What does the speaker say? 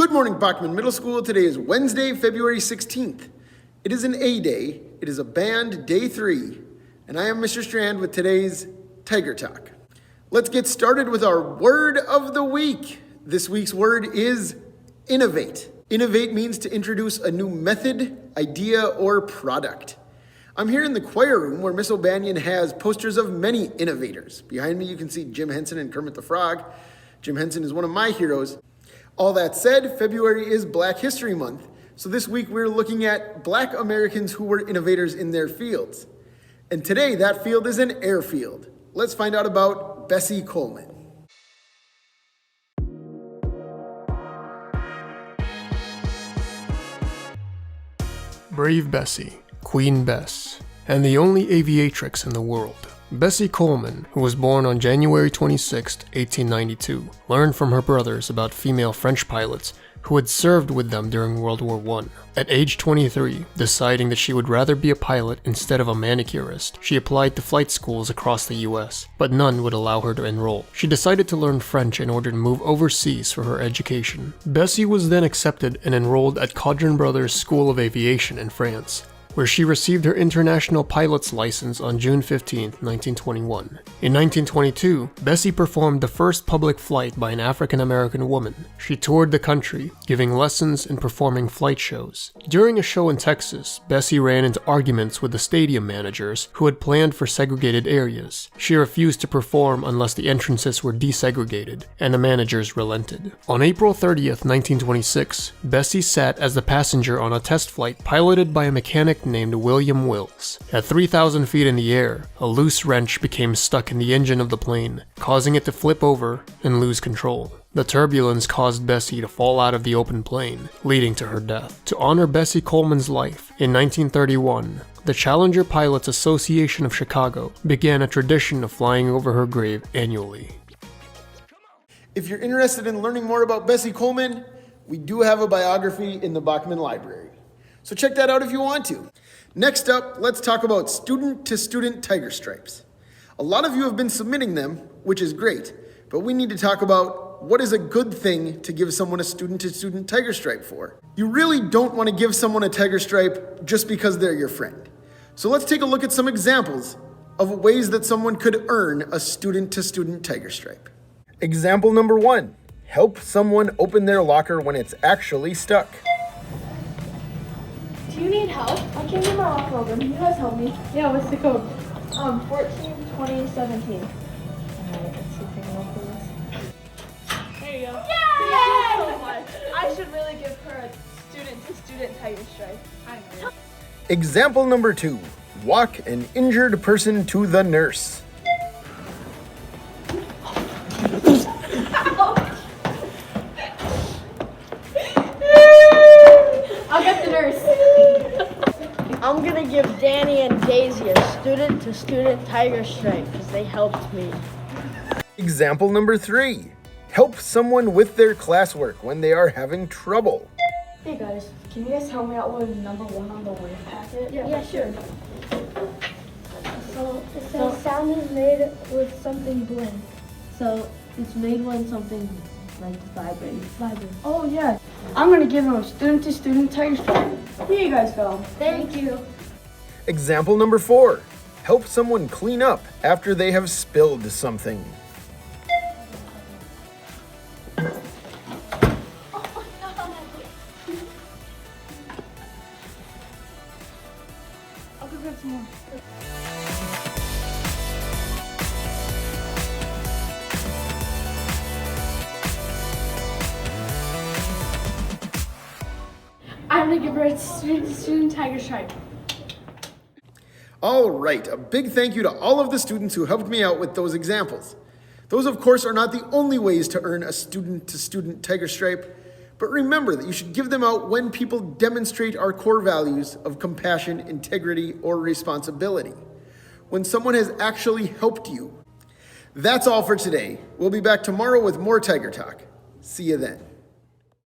Good morning, Bachman Middle School. Today is Wednesday, February 16th. It is an A day. It is a band day 3. And I am Mr. Strand with today's Tiger Talk. Let's get started with our word of the week. This week's word is innovate. Innovate means to introduce a new method, idea, or product. I'm here in the choir room where Miss O'Banion has posters of many innovators. Behind me you can see Jim Henson and Kermit the Frog. Jim Henson is one of my heroes. All that said, February is Black History Month, so this week we're looking at Black Americans who were innovators in their fields. And today that field is an airfield. Let's find out about Bessie Coleman. Brave Bessie, Queen Bess, and the only aviatrix in the world. Bessie Coleman, who was born on January 26, 1892, learned from her brothers about female French pilots who had served with them during World War I. At age 23, deciding that she would rather be a pilot instead of a manicurist, she applied to flight schools across the US, but none would allow her to enroll. She decided to learn French in order to move overseas for her education. Bessie was then accepted and enrolled at Caudron Brothers School of Aviation in France, where she received her international pilot's license on June 15, 1921. In 1922, Bessie performed the first public flight by an African-American woman. She toured the country, giving lessons and performing flight shows. During a show in Texas, Bessie ran into arguments with the stadium managers who had planned for segregated areas. She refused to perform unless the entrances were desegregated, and the managers relented. On April 30, 1926, Bessie sat as the passenger on a test flight piloted by a mechanic named William Wills. At 3,000 feet in the air, a loose wrench became stuck in the engine of the plane, causing it to flip over and lose control. The turbulence caused Bessie to fall out of the open plane, leading to her death. To honor Bessie Coleman's life, in 1931, the Challenger Pilots Association of Chicago began a tradition of flying over her grave annually. If you're interested in learning more about Bessie Coleman, we do have a biography in the Bachman Library. So check that out if you want to. Next up, let's talk about student-to-student tiger stripes. A lot of you have been submitting them, which is great, but we need to talk about what is a good thing to give someone a student-to-student tiger stripe for. You really don't want to give someone a tiger stripe just because they're your friend. So let's take a look at some examples of ways that someone could earn a student-to-student tiger stripe. Example number 1, help someone open their locker when it's actually stuck. Do you need help? I can't get my locker open. You guys help me. Yeah, what's the code? 14-20-17. Alright, let's see if I can open this. There you go. Yay! Thank you so much. I should really give her a student-to-student tiger stripe. I know. Example number 2, walk an injured person to the nurse. I'll get the nurse. I'm gonna give Danny and Daisy a student-to-student tiger stripe because they helped me. Example number 3, help someone with their classwork when they are having trouble. Hey guys, can you guys help me out with number 1 on the wave packet? Yeah, sure. So it says sound is made with something blank. So it's made when something like vibrates. Oh yeah. I'm gonna give him a student-to-student tiger stripe. Here you guys go. Thank you. Example number 4, help someone clean up after they have spilled something. I'll go grab some more. I'm gonna give her a student tiger stripe. All right, a big thank you to all of the students who helped me out with those examples. Those, of course, are not the only ways to earn a student-to-student tiger stripe, but remember that you should give them out when people demonstrate our core values of compassion, integrity, or responsibility. When someone has actually helped you. That's all for today. We'll be back tomorrow with more Tiger Talk. See you then.